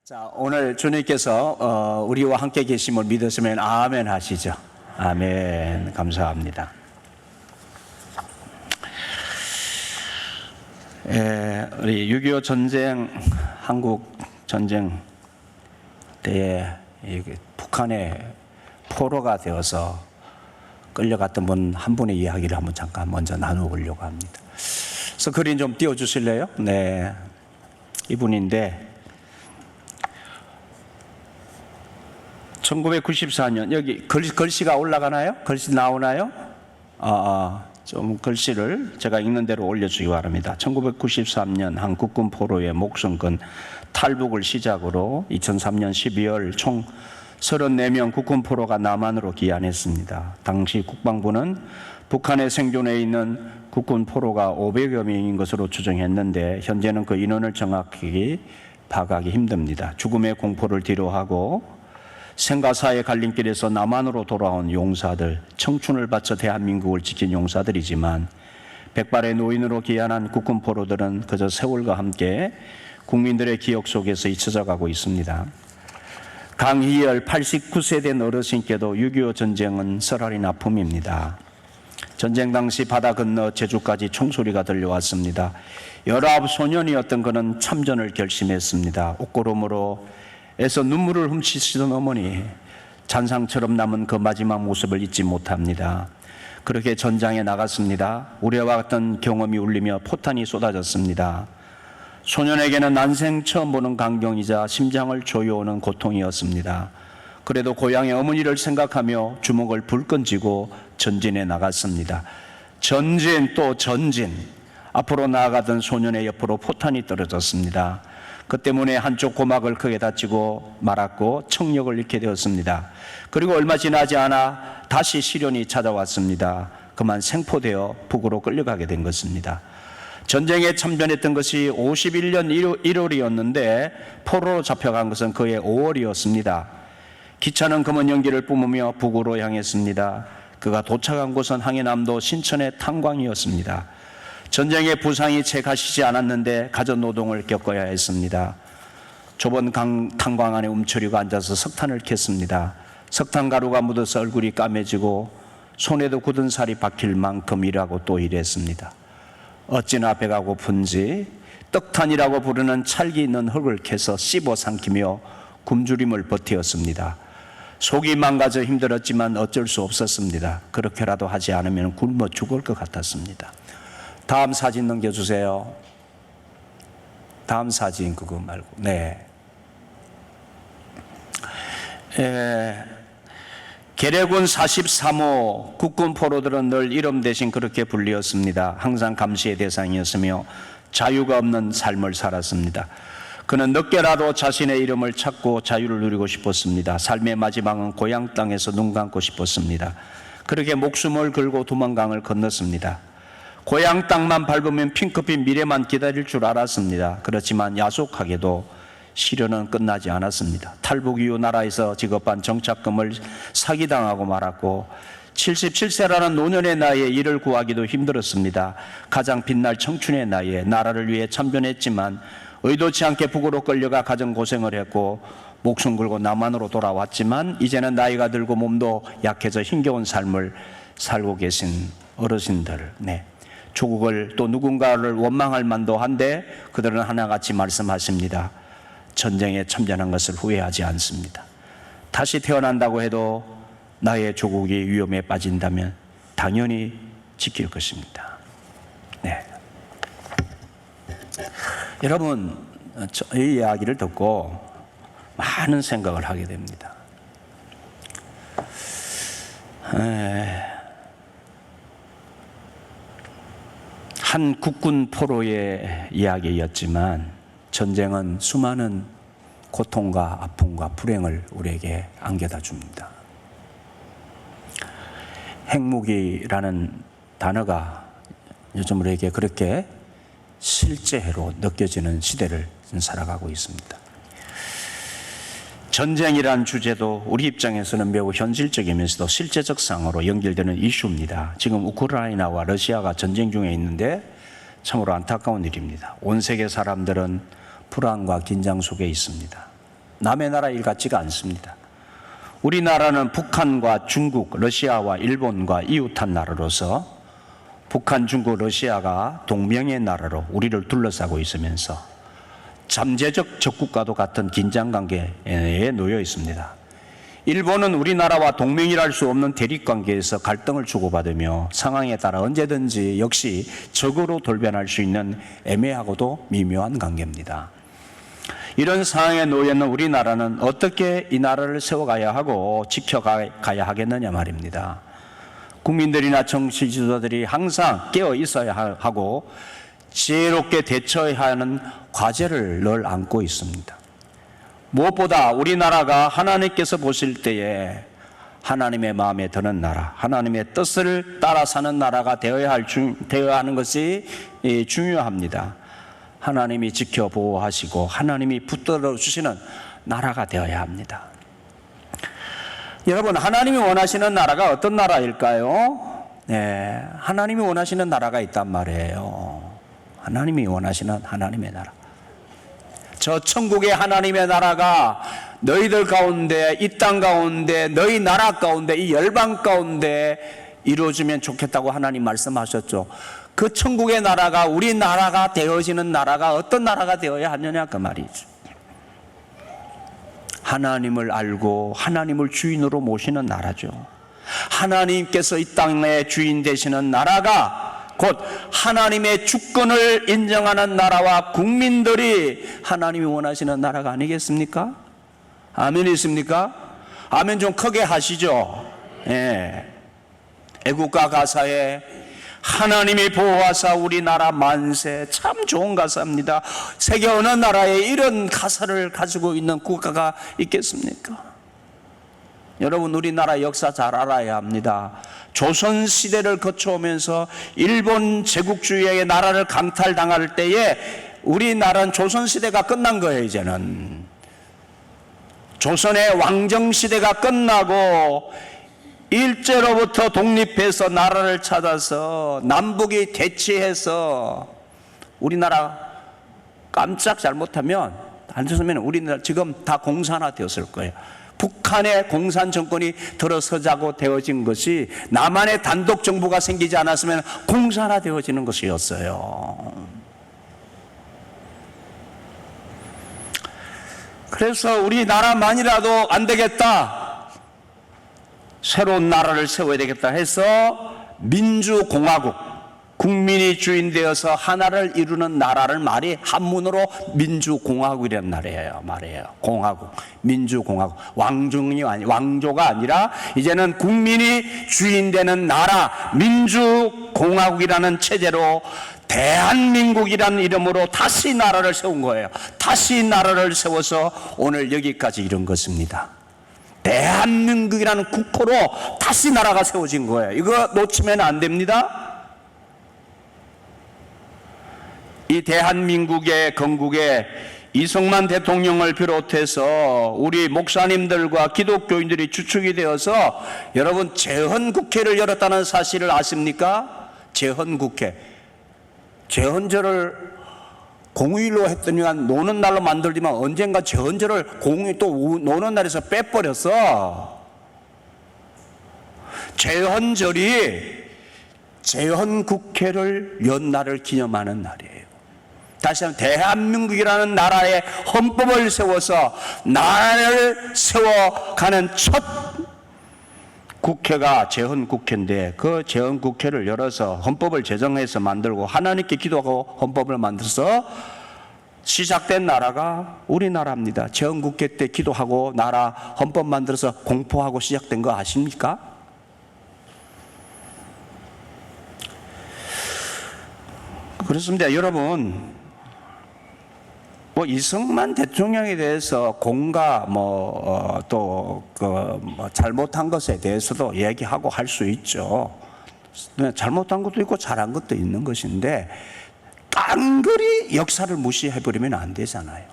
자, 오늘 주님께서 우리와 함께 계심을 믿으시면 아멘 하시죠. 아멘. 감사합니다. 우리 6.25 전쟁, 한국 전쟁 때에 북한의 포로가 되어서 끌려갔던 분 한 분의 이야기를 한번 잠깐 먼저 나눠보려고 합니다. 스크린 좀 띄워주실래요? 네, 이분인데 1994년 여기 글씨가 올라가나요? 글씨 나오나요? 좀 글씨를 제가 읽는 대로 올려주기 바랍니다. 1993년 한 국군 포로의 목숨 건 탈북을 시작으로 2003년 12월 총 34명 국군 포로가 남한으로 귀환했습니다. 당시 국방부는 북한에 생존해 있는 국군 포로가 500여 명인 것으로 추정했는데 현재는 그 인원을 정확히 파악하기 힘듭니다. 죽음의 공포를 뒤로하고 생과 사의 갈림길에서 남한으로 돌아온 용사들, 청춘을 바쳐 대한민국을 지킨 용사들이지만 백발의 노인으로 귀환한 국군 포로들은 그저 세월과 함께 국민들의 기억 속에서 잊혀져 가고 있습니다. 강희열 89세 된 어르신께도 6.25 전쟁은 썰어린 아픔입니다. 전쟁 당시 바다 건너 제주까지 총소리가 들려왔습니다. 19소년이었던 그는 참전을 결심했습니다. 옷고름으로 에서 눈물을 훔치시던 어머니, 잔상처럼 남은 그 마지막 모습을 잊지 못합니다. 그렇게 전장에 나갔습니다. 우려와 같은 경험이 울리며 포탄이 쏟아졌습니다. 소년에게는 난생 처음 보는 광경이자 심장을 조여오는 고통이었습니다. 그래도 고향의 어머니를 생각하며 주먹을 불끈 쥐고 전진해 나갔습니다. 전진 또 전진. 앞으로 나아가던 소년의 옆으로 포탄이 떨어졌습니다. 그 때문에 한쪽 고막을 크게 다치고 말았고 청력을 잃게 되었습니다. 그리고 얼마 지나지 않아 다시 시련이 찾아왔습니다. 그만 생포되어 북으로 끌려가게 된 것입니다. 전쟁에 참전했던 것이 51년 1월이었는데 포로로 잡혀간 것은 그해 5월이었습니다. 기차는 검은 연기를 뿜으며 북으로 향했습니다. 그가 도착한 곳은 항해남도 신천의 탄광이었습니다. 전쟁의 부상이 채 가시지 않았는데 가전노동을 겪어야 했습니다. 좁은 탄광 안에 움츠리고 앉아서 석탄을 캤습니다. 석탄 가루가 묻어서 얼굴이 까매지고 손에도 굳은 살이 박힐 만큼 일하고 또 일했습니다. 어찌나 배가 고픈지 떡탄이라고 부르는 찰기 있는 흙을 캐서 씹어 삼키며 굶주림을 버티었습니다. 속이 망가져 힘들었지만 어쩔 수 없었습니다. 그렇게라도 하지 않으면 굶어 죽을 것 같았습니다. 다음 사진 넘겨주세요. 다음 사진 그거 말고. 네. 계래군 43호 국군 포로들은 늘 이름 대신 그렇게 불리었습니다. 항상 감시의 대상이었으며 자유가 없는 삶을 살았습니다. 그는 늦게라도 자신의 이름을 찾고 자유를 누리고 싶었습니다. 삶의 마지막은 고향 땅에서 눈 감고 싶었습니다. 그렇게 목숨을 걸고 두만강을 건넜습니다. 고향 땅만 밟으면 핑크빛 미래만 기다릴 줄 알았습니다. 그렇지만 야속하게도 시련은 끝나지 않았습니다. 탈북 이후 나라에서 지급한 정착금을 사기당하고 말았고 77세라는 노년의 나이에 일을 구하기도 힘들었습니다. 가장 빛날 청춘의 나이에 나라를 위해 참전했지만 의도치 않게 북으로 끌려가 가정고생을 했고 목숨 걸고 남한으로 돌아왔지만 이제는 나이가 들고 몸도 약해져 힘겨운 삶을 살고 계신 어르신들, 조국을 또 누군가를 원망할 만도 한데 그들은 하나같이 말씀하십니다. 전쟁에 참전한 것을 후회하지 않습니다. 다시 태어난다고 해도 나의 조국이 위험에 빠진다면 당연히 지킬 것입니다. 여러분, 이 이야기를 듣고 많은 생각을 하게 됩니다. 한 국군 포로의 이야기였지만 전쟁은 수많은 고통과 아픔과 불행을 우리에게 안겨다 줍니다. 핵무기라는 단어가 요즘 우리에게 그렇게 실제로 느껴지는 시대를 살아가고 있습니다. 전쟁이란 주제도 우리 입장에서는 매우 현실적이면서도 실제적 상으로 연결되는 이슈입니다. 지금 우크라이나와 러시아가 전쟁 중에 있는데 참으로 안타까운 일입니다. 온 세계 사람들은 불안과 긴장 속에 있습니다. 남의 나라 일 같지가 않습니다. 우리나라는 북한과 중국, 러시아와 일본과 이웃한 나라로서 북한, 중국, 러시아가 동맹의 나라로 우리를 둘러싸고 있으면서 잠재적 적국과도 같은 긴장관계에 놓여 있습니다. 일본은 우리나라와 동맹이라 할 수 없는 대립관계에서 갈등을 주고받으며 상황에 따라 언제든지 역시 적으로 돌변할 수 있는 애매하고도 미묘한 관계입니다. 이런 상황에 놓여 있는 우리나라는 어떻게 이 나라를 세워가야 하고 지켜가야 하겠느냐 말입니다. 국민들이나 정치 지도자들이 항상 깨어 있어야 하고 지혜롭게 대처해야 하는 과제를 늘 안고 있습니다. 무엇보다 우리나라가 하나님께서 보실 때에 하나님의 마음에 드는 나라, 하나님의 뜻을 따라 사는 나라가 되어야 하는 것이 중요합니다. 하나님이 지켜 보호하시고 하나님이 붙들어 주시는 나라가 되어야 합니다. 여러분, 하나님이 원하시는 나라가 어떤 나라일까요? 네, 하나님이 원하시는 나라가 있단 말이에요. 하나님이 원하시는 하나님의 나라. 저 천국의 하나님의 나라가 너희들 가운데, 이 땅 가운데, 너희 나라 가운데, 이 열방 가운데 이루어지면 좋겠다고 하나님 말씀하셨죠. 그 천국의 나라가 우리 나라가 되어지는 나라가 어떤 나라가 되어야 하느냐 그 말이죠. 하나님을 알고 하나님을 주인으로 모시는 나라죠. 하나님께서 이 땅의 주인 되시는 나라가 곧 하나님의 주권을 인정하는 나라와 국민들이 하나님이 원하시는 나라가 아니겠습니까? 아멘 있습니까? 아멘 좀 크게 하시죠. 예. 애국가 가사에 하나님이 보호하사 우리나라 만세, 참 좋은 가사입니다. 세계 어느 나라에 이런 가사를 가지고 있는 국가가 있겠습니까? 여러분, 우리나라 역사 잘 알아야 합니다. 조선시대를 거쳐오면서 일본 제국주의의 나라를 강탈당할 때에 우리나라는 조선시대가 끝난 거예요. 이제는 조선의 왕정시대가 끝나고 일제로부터 독립해서 나라를 찾아서 남북이 대치해서 우리나라 깜짝 잘못하면 앉았으면 우리나라 지금 다 공산화 되었을 거예요. 북한의 공산 정권이 들어서자고 되어진 것이 남한의 단독 정부가 생기지 않았으면 공산화 되어지는 것이었어요. 그래서 우리나라만이라도 안 되겠다, 새로운 나라를 세워야 되겠다 해서 민주공화국, 국민이 주인 되어서 하나를 이루는 나라를 말이 한문으로 민주공화국이라는 말이에요. 공화국, 민주공화국. 왕조가 아니라 이제는 국민이 주인 되는 나라, 민주공화국이라는 체제로 대한민국이라는 이름으로 다시 나라를 세운 거예요. 다시 나라를 세워서 오늘 여기까지 이룬 것입니다. 대한민국이라는 국호로 다시 나라가 세워진 거예요. 이거 놓치면 안 됩니다. 이 대한민국의 건국에 이승만 대통령을 비롯해서 우리 목사님들과 기독교인들이 주축이 되어서 여러분 재헌국회를 열었다는 사실을 아십니까? 재헌국회. 재헌절을 공휴일로 했더니 노는 날로 만들지만 언젠가 재헌절을 공휴일 또 노는 날에서 빼버렸어. 재헌절이 재헌국회를 연 날을 기념하는 날이에요. 다시 한번 대한민국이라는 나라의 헌법을 세워서 나라를 세워가는 첫 국회가 재헌국회인데 그 재헌국회를 열어서 헌법을 제정해서 만들고 하나님께 기도하고 헌법을 만들어서 시작된 나라가 우리나라입니다. 재헌국회 때 기도하고 나라 헌법 만들어서 공포하고 시작된 거 아십니까? 그렇습니다. 여러분, 이승만 대통령에 대해서 공과 잘못한 것에 대해서도 얘기하고 할 수 있죠. 잘못한 것도 있고 잘한 것도 있는 것인데 깡그리 역사를 무시해버리면 안 되잖아요.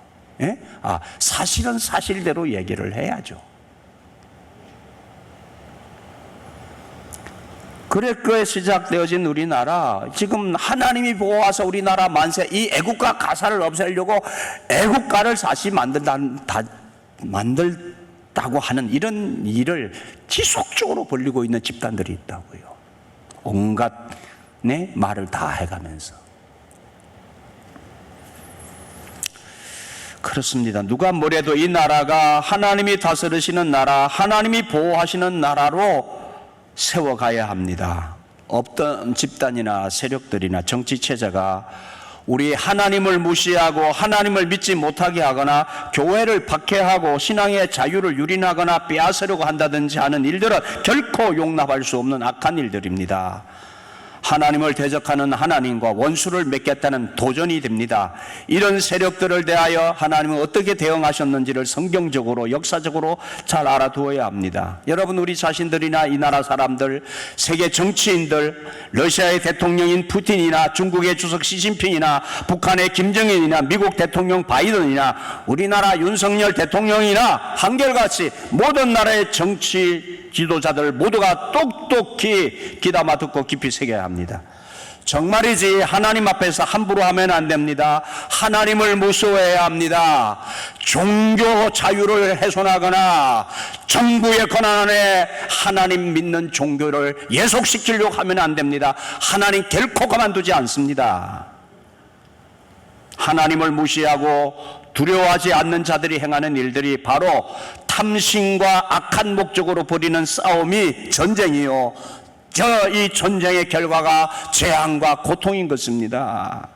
예? 사실은 사실대로 얘기를 해야죠. 그래 시작되어진 우리나라, 지금 하나님이 보호하사 우리나라 만세, 이 애국가 가사를 없애려고 애국가를 다시 만들다고 하는 이런 일을 지속적으로 벌이고 있는 집단들이 있다고요. 온갖 말을 다 해가면서. 그렇습니다. 누가 뭐래도 이 나라가 하나님이 다스리시는 나라, 하나님이 보호하시는 나라로 세워가야 합니다. 어떤 집단이나 세력들이나 정치체제가 우리 하나님을 무시하고 하나님을 믿지 못하게 하거나 교회를 박해하고 신앙의 자유를 유린하거나 빼앗으려고 한다든지 하는 일들은 결코 용납할 수 없는 악한 일들입니다. 하나님을 대적하는 하나님과 원수를 맺겠다는 도전이 됩니다. 이런 세력들을 대하여 하나님은 어떻게 대응하셨는지를 성경적으로 역사적으로 잘 알아두어야 합니다. 여러분, 우리 자신들이나 이 나라 사람들, 세계 정치인들, 러시아의 대통령인 푸틴이나 중국의 주석 시진핑이나 북한의 김정은이나 미국 대통령 바이든이나 우리나라 윤석열 대통령이나 한결같이 모든 나라의 정치 지도자들 모두가 똑똑히 귀담아 듣고 깊이 새겨야 합니다. 정말이지 하나님 앞에서 함부로 하면 안 됩니다. 하나님을 무서워해야 합니다. 종교 자유를 훼손하거나 정부의 권한 안에 하나님 믿는 종교를 예속시키려고 하면 안 됩니다. 하나님 결코 가만두지 않습니다. 하나님을 무시하고 두려워하지 않는 자들이 행하는 일들이 바로 탐심과 악한 목적으로 벌이는 싸움이 전쟁이요, 이 전쟁의 결과가 재앙과 고통인 것입니다.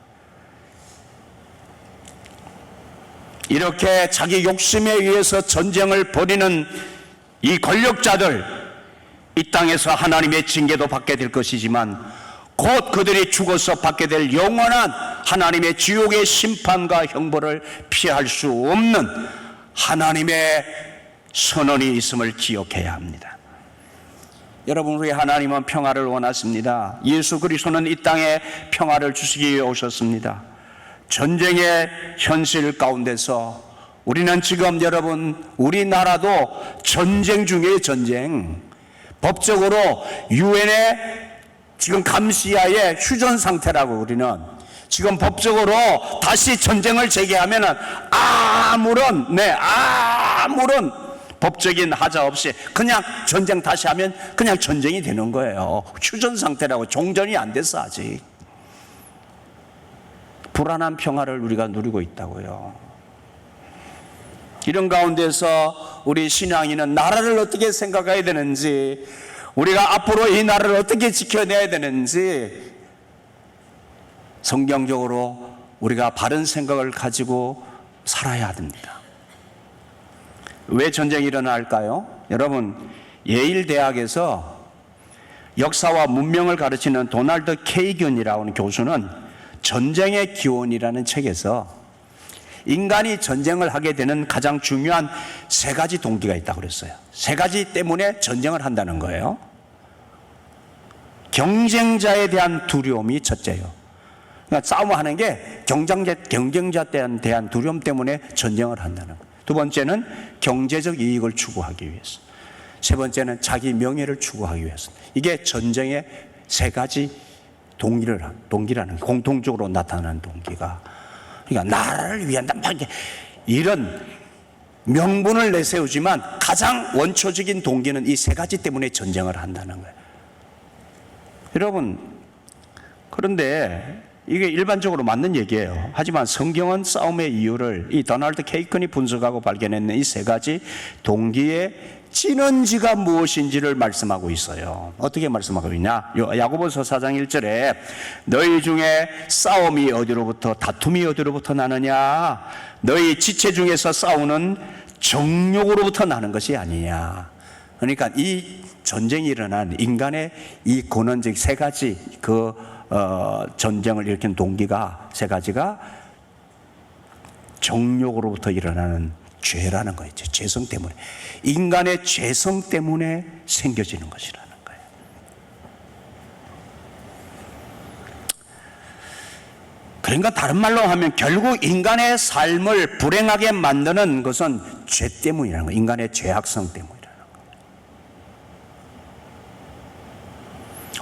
이렇게 자기 욕심에 의해서 전쟁을 벌이는 이 권력자들, 이 땅에서 하나님의 징계도 받게 될 것이지만 곧 그들이 죽어서 받게 될 영원한 하나님의 지옥의 심판과 형벌을 피할 수 없는 하나님의 선언이 있음을 기억해야 합니다. 여러분, 우리 하나님은 평화를 원하십니다. 예수 그리스도는 이 땅에 평화를 주시기 위해 오셨습니다. 전쟁의 현실 가운데서 우리는 지금 여러분, 우리나라도 전쟁 중에 전쟁, 법적으로 유엔의 지금 감시하에 휴전 상태라고. 우리는 지금 법적으로 다시 전쟁을 재개하면은 아무런 법적인 하자 없이 그냥 전쟁 다시 하면 그냥 전쟁이 되는 거예요. 휴전 상태라고. 종전이 안 됐어. 아직 불안한 평화를 우리가 누리고 있다고요. 이런 가운데서 우리 신앙인은 나라를 어떻게 생각해야 되는지, 우리가 앞으로 이 나라를 어떻게 지켜내야 되는지 성경적으로 우리가 바른 생각을 가지고 살아야 됩니다. 왜 전쟁이 일어날까요? 여러분, 예일 대학에서 역사와 문명을 가르치는 도널드 케이균이라고 하는 교수는 전쟁의 기원이라는 책에서 인간이 전쟁을 하게 되는 가장 중요한 세 가지 동기가 있다고 그랬어요. 세 가지 때문에 전쟁을 한다는 거예요. 경쟁자에 대한 두려움이 첫째예요. 그러니까 싸움하는 게 경쟁자에 대한 두려움 때문에 전쟁을 한다는 거예요. 두 번째는 경제적 이익을 추구하기 위해서. 세 번째는 자기 명예를 추구하기 위해서. 이게 전쟁의 세 가지 동기라는, 공통적으로 나타나는 동기가. 그러니까 나라를 위한 이런 명분을 내세우지만 가장 원초적인 동기는 이 세 가지 때문에 전쟁을 한다는 거예요. 여러분, 그런데 이게 일반적으로 맞는 얘기예요. 하지만 성경은 싸움의 이유를 이 도널드 케이큰이 분석하고 발견했는 이 세 가지 동기의 진원지가 무엇인지를 말씀하고 있어요. 어떻게 말씀하고 있냐? 야고보서 4장 1절에 너희 중에 싸움이 어디로부터, 다툼이 어디로부터 나느냐? 너희 지체 중에서 싸우는 정욕으로부터 나는 것이 아니냐? 그러니까 이 전쟁이 일어난 인간의 이 근원적 세 가지 전쟁을 일으킨 동기가 세 가지가 정욕으로부터 일어나는 죄라는 거죠. 죄성 때문에. 인간의 죄성 때문에 생겨지는 것이라는 거예요. 그러니까 다른 말로 하면 결국 인간의 삶을 불행하게 만드는 것은 죄 때문이라는 거예요. 인간의 죄악성 때문이라는 거예요.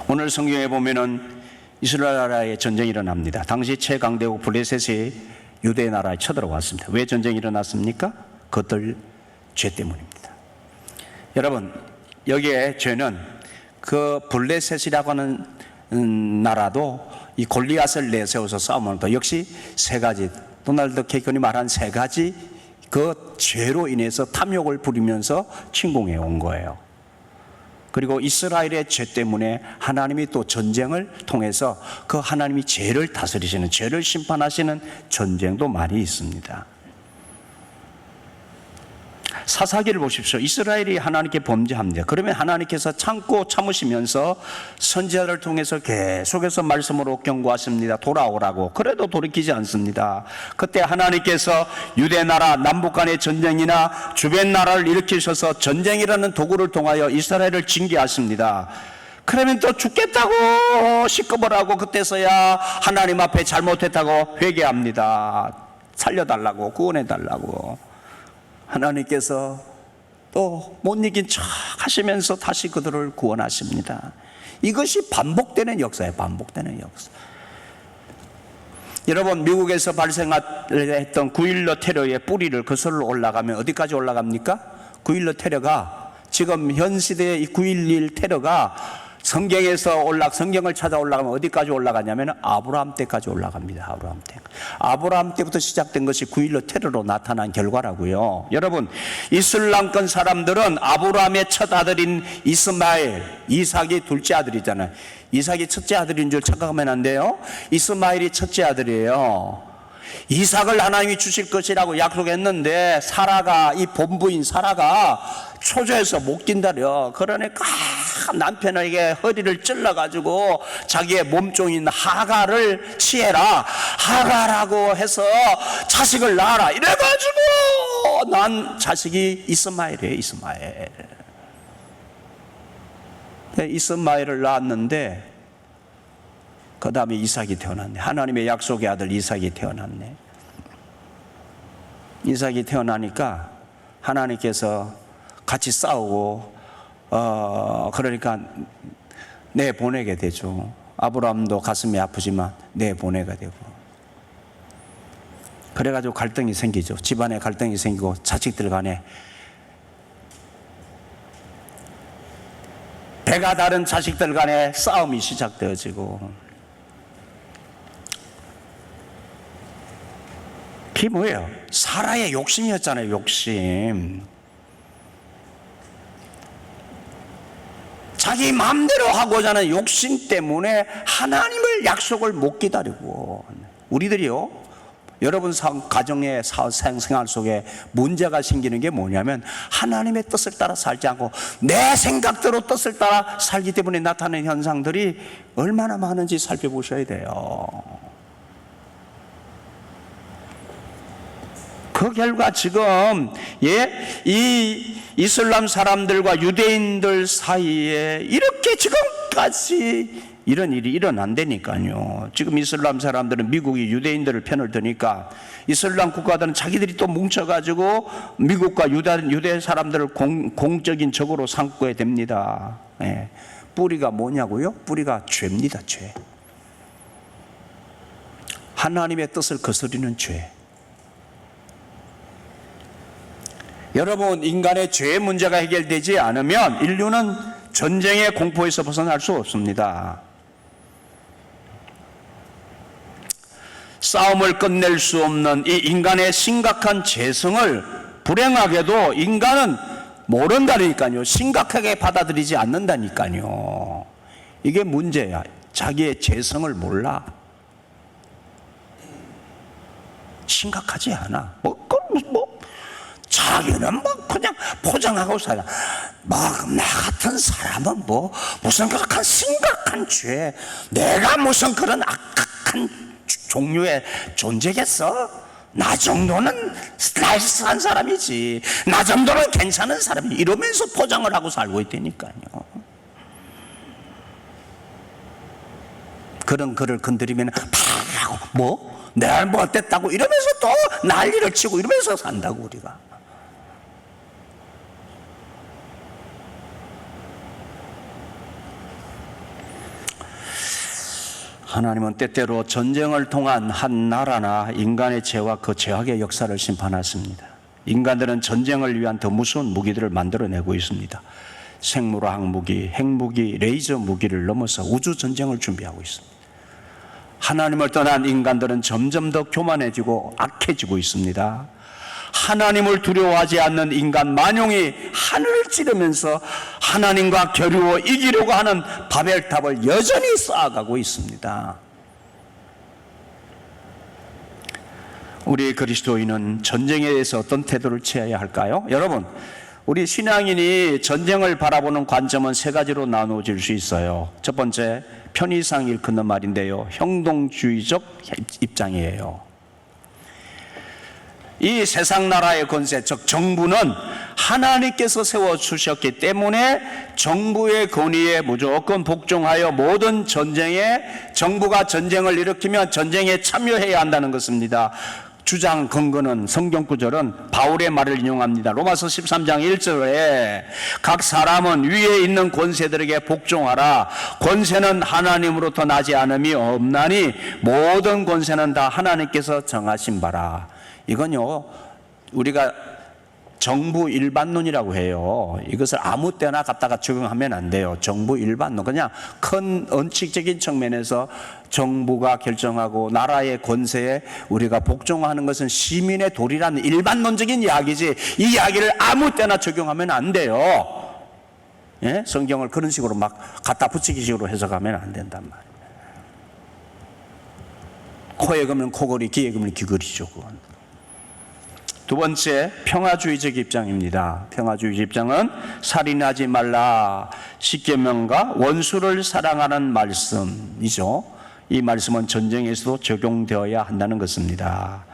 오늘 성경에 보면은 이스라엘 나라에 전쟁이 일어납니다. 당시 최강대국 블레셋이 유대 나라에 쳐들어왔습니다. 왜 전쟁이 일어났습니까? 그것들 죄 때문입니다. 여러분, 여기에 죄는 그 블레셋이라고 하는 나라도 이 골리앗을 내세워서 싸움을 또 역시 세 가지, 도널드 케이컨이 말한 세 가지 그 죄로 인해서 탐욕을 부리면서 침공해 온 거예요. 그리고 이스라엘의 죄 때문에 하나님이 또 전쟁을 통해서 그 하나님이 죄를 다스리시는, 죄를 심판하시는 전쟁도 많이 있습니다. 사사기를 보십시오. 이스라엘이 하나님께 범죄합니다. 그러면 하나님께서 참고 참으시면서 선지자를 통해서 계속해서 말씀으로 경고하십니다. 돌아오라고. 그래도 돌이키지 않습니다. 그때 하나님께서 유대 나라 남북 간의 전쟁이나 주변 나라를 일으키셔서 전쟁이라는 도구를 통하여 이스라엘을 징계하십니다. 그러면 또 죽겠다고 시급을 하고 그때서야 하나님 앞에 잘못했다고 회개합니다. 살려달라고, 구원해달라고. 하나님께서 또 못 이긴 척 하시면서 다시 그들을 구원하십니다. 이것이 반복되는 역사예요. 반복되는 역사. 여러분, 미국에서 발생했던 9.11 테러의 뿌리를 거슬러 올라가면 어디까지 올라갑니까? 9.11 테러가 지금 현 시대의 이 9.11 테러가 성경을 찾아 올라가면 어디까지 올라가냐면 아브라함 때까지 올라갑니다. 아브라함 때. 아브라함 때부터 시작된 것이 9.11 테러로 나타난 결과라고요. 여러분, 이슬람권 사람들은 아브라함의 첫 아들인 이스마엘, 이삭이 둘째 아들이잖아요. 이삭이 첫째 아들인 줄 착각하면 안 돼요. 이스마엘이 첫째 아들이에요. 이삭을 하나님이 주실 것이라고 약속했는데 사라가, 이 본부인 사라가 초조해서 못 긴다려. 그러니까 남편에게 허리를 찔러가지고 자기의 몸종인 하갈을 취해라, 하갈하고 해서 자식을 낳아라 이래가지고 난 자식이 이스마엘이에요. 이스마엘을 낳았는데 그 다음에 이삭이 태어났네. 하나님의 약속의 아들 이삭이 태어났네. 이삭이 태어나니까 하나님께서 같이 싸우고 그러니까 내보내게 되죠. 아브라함도 가슴이 아프지만 내보내게 되고, 그래가지고 갈등이 생기죠. 집안에 갈등이 생기고 자식들 간에 배가 다른 자식들 간에 싸움이 시작되어지고, 그게 뭐예요? 사라의 욕심이었잖아요. 욕심. 자기 마음대로 하고자 하는 욕심 때문에 하나님을 약속을 못 기다리고, 우리들이요, 여러분 가정의 생활 속에 문제가 생기는 게 뭐냐면 하나님의 뜻을 따라 살지 않고 내 생각대로 뜻을 따라 살기 때문에 나타나는 현상들이 얼마나 많은지 살펴보셔야 돼요. 그 결과 지금 이 이슬람 사람들과 유대인들 사이에 이렇게 지금까지 이런 일이 일어난다니까요. 지금 이슬람 사람들은 미국이 유대인들을 편을 드니까 이슬람 국가들은 자기들이 또 뭉쳐가지고 미국과 유대 사람들을 공적인 적으로 삼게 됩니다. 예. 뿌리가 뭐냐고요? 뿌리가 죄입니다. 죄. 하나님의 뜻을 거스르는 죄. 여러분, 인간의 죄의 문제가 해결되지 않으면 인류는 전쟁의 공포에서 벗어날 수 없습니다. 싸움을 끝낼 수 없는 이 인간의 심각한 죄성을 불행하게도 인간은 모른다니까요. 심각하게 받아들이지 않는다니까요. 이게 문제야. 자기의 죄성을 몰라. 심각하지 않아. 자기는 그냥 포장하고 살아. 나 같은 사람은 무슨 그렇게 심각한 죄, 내가 무슨 그런 악한 종류의 존재겠어? 나 정도는 나이스한 사람이지, 나 정도는 괜찮은 사람이지, 이러면서 포장을 하고 살고 있다니까요. 그런 글을 건드리면 바로 내가 뭐 어땠다고 이러면서 또 난리를 치고 이러면서 산다고. 우리가 하나님은 때때로 전쟁을 통한 한 나라나 인간의 죄와 그 죄악의 역사를 심판하십니다. 인간들은 전쟁을 위한 더 무서운 무기들을 만들어내고 있습니다. 생물화학 무기, 핵무기, 레이저 무기를 넘어서 우주 전쟁을 준비하고 있습니다. 하나님을 떠난 인간들은 점점 더 교만해지고 악해지고 있습니다. 하나님을 두려워하지 않는 인간 만용이 하늘을 찌르면서 하나님과 겨루어 이기려고 하는 바벨탑을 여전히 쌓아가고 있습니다. 우리 그리스도인은 전쟁에 대해서 어떤 태도를 취해야 할까요? 여러분, 우리 신앙인이 전쟁을 바라보는 관점은 세 가지로 나누어질 수 있어요. 첫 번째, 편의상 일컫는 말인데요, 형동주의적 입장이에요. 이 세상 나라의 권세, 즉 정부는 하나님께서 세워주셨기 때문에 정부의 권위에 무조건 복종하여 모든 전쟁에, 정부가 전쟁을 일으키면 전쟁에 참여해야 한다는 것입니다. 주장 근거는, 성경 구절은 바울의 말을 인용합니다. 로마서 13장 1절에 각 사람은 위에 있는 권세들에게 복종하라. 권세는 하나님으로부터 나지 않음이 없나니 모든 권세는 다 하나님께서 정하신 바라. 이건요, 우리가 정부 일반론이라고 해요. 이것을 아무 때나 갖다가 적용하면 안 돼요. 정부 일반론, 그냥 큰 원칙적인 측면에서 정부가 결정하고 나라의 권세에 우리가 복종하는 것은 시민의 도리라는 일반론적인 이야기지, 이 이야기를 아무 때나 적용하면 안 돼요. 예? 성경을 그런 식으로 막 갖다 붙이기식으로 해석하면 안 된단 말이에요. 코에 그면 코걸이, 귀에 그면 귀걸이죠, 그건. 두 번째, 평화주의적 입장입니다. 평화주의적 입장은 살인하지 말라, 십계명과 원수를 사랑하는 말씀이죠. 이 말씀은 전쟁에서도 적용되어야 한다는 것입니다.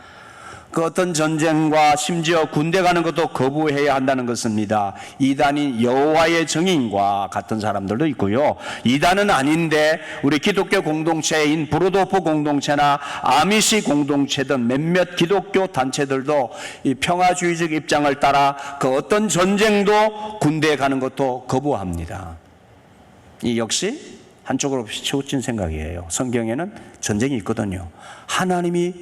그 어떤 전쟁과 심지어 군대 가는 것도 거부해야 한다는 것입니다. 이단인 여호와의 증인과 같은 사람들도 있고요, 이단은 아닌데 우리 기독교 공동체인 브로도프 공동체나 아미시 공동체 등 몇몇 기독교 단체들도 이 평화주의적 입장을 따라 그 어떤 전쟁도 군대에 가는 것도 거부합니다. 이 역시 한쪽으로 치우친 생각이에요. 성경에는 전쟁이 있거든요. 하나님이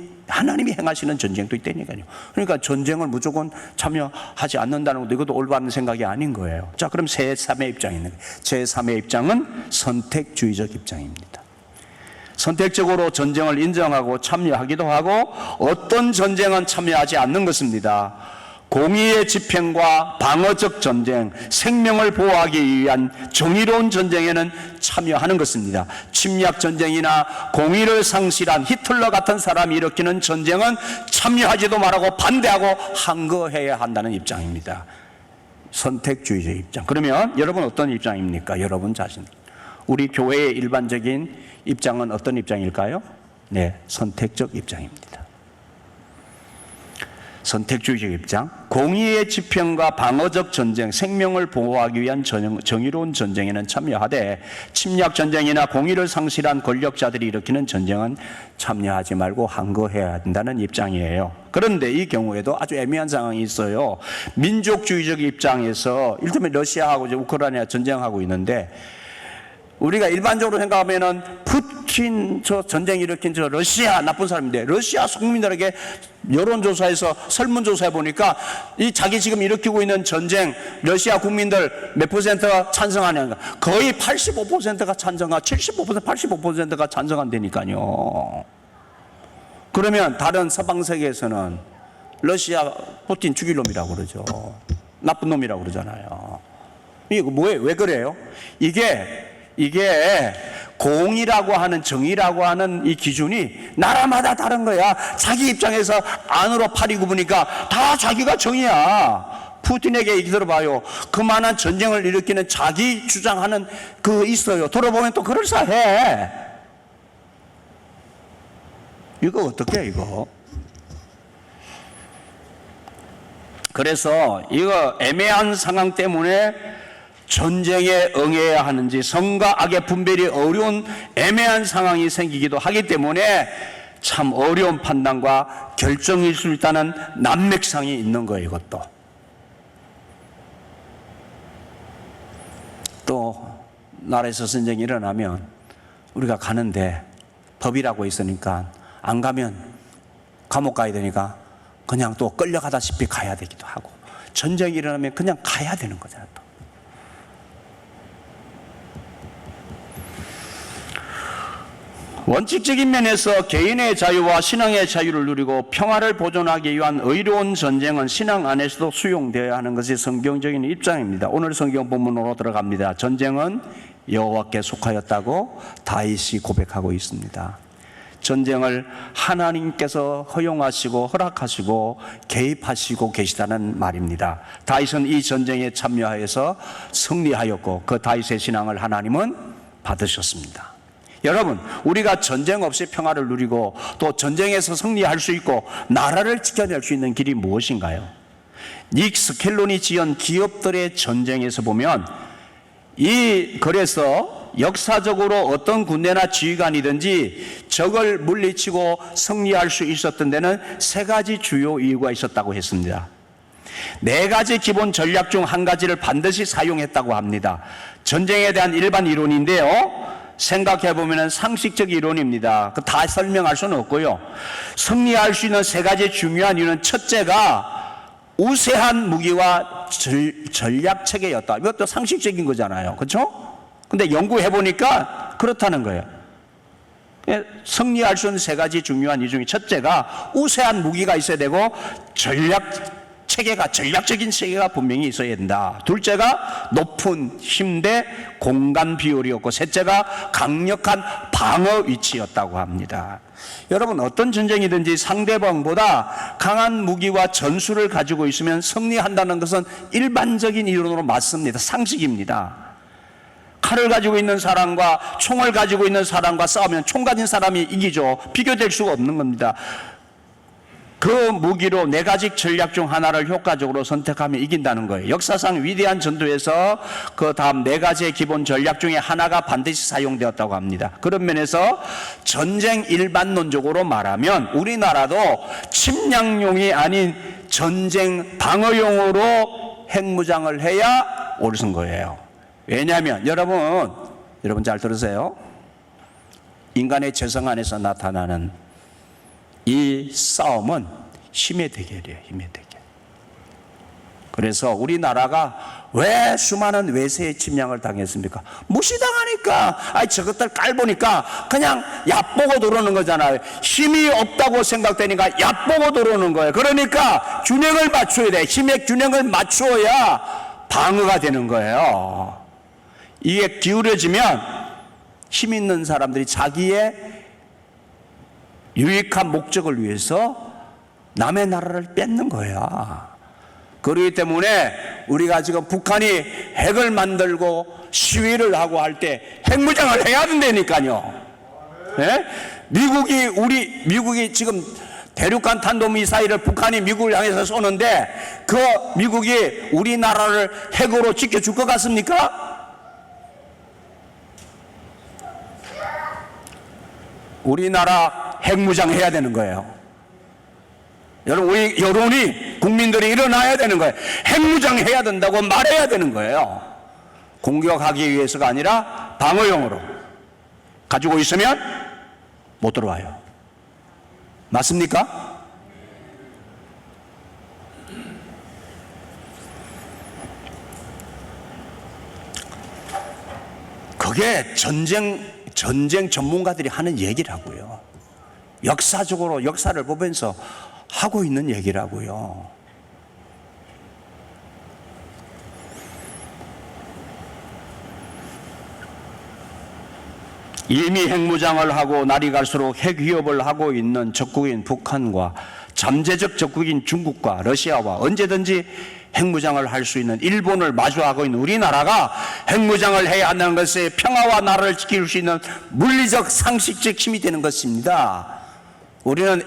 행하시는 전쟁도 있다니까요. 그러니까 전쟁을 무조건 참여하지 않는다는 것도 이것도 올바른 생각이 아닌 거예요. 자, 그럼 제3의 입장이 있는 거예요. 제3의 입장은 선택주의적 입장입니다. 선택적으로 전쟁을 인정하고 참여하기도 하고 어떤 전쟁은 참여하지 않는 것입니다. 공의의 집행과 방어적 전쟁, 생명을 보호하기 위한 정의로운 전쟁에는 참여하는 것입니다. 침략 전쟁이나 공의를 상실한 히틀러 같은 사람이 일으키는 전쟁은 참여하지도 말하고 반대하고 항거해야 한다는 입장입니다. 선택주의적 입장. 그러면 여러분 어떤 입장입니까? 여러분 자신. 우리 교회의 일반적인 입장은 어떤 입장일까요? 네, 선택적 입장입니다. 선택주의적 입장, 공의의 집행과 방어적 전쟁, 생명을 보호하기 위한 정의로운 전쟁에는 참여하되 침략 전쟁이나 공의를 상실한 권력자들이 일으키는 전쟁은 참여하지 말고 항거해야 한다는 입장이에요. 그런데 이 경우에도 아주 애매한 상황이 있어요. 민족주의적 입장에서 이를테면 러시아하고 우크라이나 전쟁하고 있는데 우리가 일반적으로 생각하면은 푸틴 저 전쟁 일으킨 저 러시아 나쁜 사람인데, 러시아 국민들에게 여론조사에서 설문조사해 보니까 이 자기 지금 일으키고 있는 전쟁 러시아 국민들 몇 퍼센트가 찬성하냐가 거의 85%가 찬성하, 75% 85%가 찬성한다니까요. 그러면 다른 서방 세계에서는 러시아 푸틴 죽일 놈이라고 그러죠. 나쁜 놈이라고 그러잖아요. 이게 뭐예요? 왜 그래요? 이게 공이라고 하는, 정의라고 하는 이 기준이 나라마다 다른 거야. 자기 입장에서 안으로 팔이 굽으니까 다 자기가 정의야. 푸틴에게 얘기 들어봐요. 그만한 전쟁을 일으키는 자기 주장하는 그 있어요. 돌아보면 또 그럴싸해. 이거 어떻게 해, 이거? 그래서 이거 애매한 상황 때문에 전쟁에 응해야 하는지 선과 악의 분별이 어려운 애매한 상황이 생기기도 하기 때문에 참 어려운 판단과 결정일 수 있다는 난맥상이 있는 거예요. 이것도 또 나라에서 전쟁이 일어나면 우리가 가는데 법이라고 있으니까 안 가면 감옥 가야 되니까 그냥 또 끌려가다시피 가야 되기도 하고, 전쟁이 일어나면 그냥 가야 되는 거잖아요. 또. 원칙적인 면에서 개인의 자유와 신앙의 자유를 누리고 평화를 보존하기 위한 의로운 전쟁은 신앙 안에서도 수용되어야 하는 것이 성경적인 입장입니다. 오늘 성경 본문으로 들어갑니다. 전쟁은 여호와께 속하였다고 다윗이 고백하고 있습니다. 전쟁을 하나님께서 허용하시고 허락하시고 개입하시고 계시다는 말입니다. 다윗은 이 전쟁에 참여하여서 승리하였고 그 다윗의 신앙을 하나님은 받으셨습니다. 여러분, 우리가 전쟁 없이 평화를 누리고 또 전쟁에서 승리할 수 있고 나라를 지켜낼 수 있는 길이 무엇인가요? 닉 스켈론이 지은 기업들의 전쟁에서 보면 그래서 역사적으로 어떤 군대나 지휘관이든지 적을 물리치고 승리할 수 있었던 데는 세 가지 주요 이유가 있었다고 했습니다. 네 가지 기본 전략 중 한 가지를 반드시 사용했다고 합니다. 전쟁에 대한 일반 이론인데요, 생각해보면 상식적 이론입니다. 다 설명할 수는 없고요. 승리할 수 있는 세 가지 중요한 이유는, 첫째가 우세한 무기와 전략 체계였다. 이것도 상식적인 거잖아요. 그렇죠? 근데 연구해보니까 그렇다는 거예요. 승리할 수 있는 세 가지 중요한 이유 중에 첫째가 우세한 무기가 있어야 되고 전략적인 체계가 분명히 있어야 된다. 둘째가 높은 힘 대 공간 비율이었고, 셋째가 강력한 방어 위치였다고 합니다. 여러분, 어떤 전쟁이든지 상대방보다 강한 무기와 전술을 가지고 있으면 승리한다는 것은 일반적인 이론으로 맞습니다. 상식입니다. 칼을 가지고 있는 사람과 총을 가지고 있는 사람과 싸우면 총 가진 사람이 이기죠. 비교될 수가 없는 겁니다. 그 무기로 네 가지 전략 중 하나를 효과적으로 선택하면 이긴다는 거예요. 역사상 위대한 전투에서 그 다음 네 가지의 기본 전략 중에 하나가 반드시 사용되었다고 합니다. 그런 면에서 전쟁 일반론적으로 말하면 우리나라도 침략용이 아닌 전쟁 방어용으로 핵무장을 해야 옳은 거예요. 왜냐하면 여러분 잘 들으세요. 인간의 재성 안에서 나타나는 이 싸움은 힘의 대결이에요. 힘의 대결. 그래서 우리나라가 왜 수많은 외세의 침략을 당했습니까? 무시당하니까. 저것들 깔보니까 그냥 얕보고 들어오는 거잖아요. 힘이 없다고 생각되니까 얕보고 들어오는 거예요. 그러니까 균형을 맞춰야 돼. 힘의 균형을 맞추어야 방어가 되는 거예요. 이게 기울여지면 힘 있는 사람들이 자기의 유익한 목적을 위해서 남의 나라를 뺏는 거야. 그렇기 때문에 우리가 지금 북한이 핵을 만들고 시위를 하고 할 때 핵무장을 해야 된다니까요. 네? 미국이 지금 대륙간 탄도미사일을 북한이 미국을 향해서 쏘는데 그 미국이 우리나라를 핵으로 지켜줄 것 같습니까? 우리나라 핵무장 해야 되는 거예요. 여러분, 우리 여론이, 국민들이 일어나야 되는 거예요. 핵무장 해야 된다고 말해야 되는 거예요. 공격하기 위해서가 아니라 방어용으로 가지고 있으면 못 들어와요. 맞습니까? 그게 전쟁 전문가들이 하는 얘기라고요. 역사적으로 역사를 보면서 하고 있는 얘기라고요. 이미 핵무장을 하고 날이 갈수록 핵 위협을 하고 있는 적국인 북한과 잠재적 적국인 중국과 러시아와 언제든지 핵무장을 할 수 있는 일본을 마주하고 있는 우리나라가 핵무장을 해야 한다는 것이 평화와 나라를 지킬 수 있는 물리적 상식적 힘이 되는 것입니다. 우리는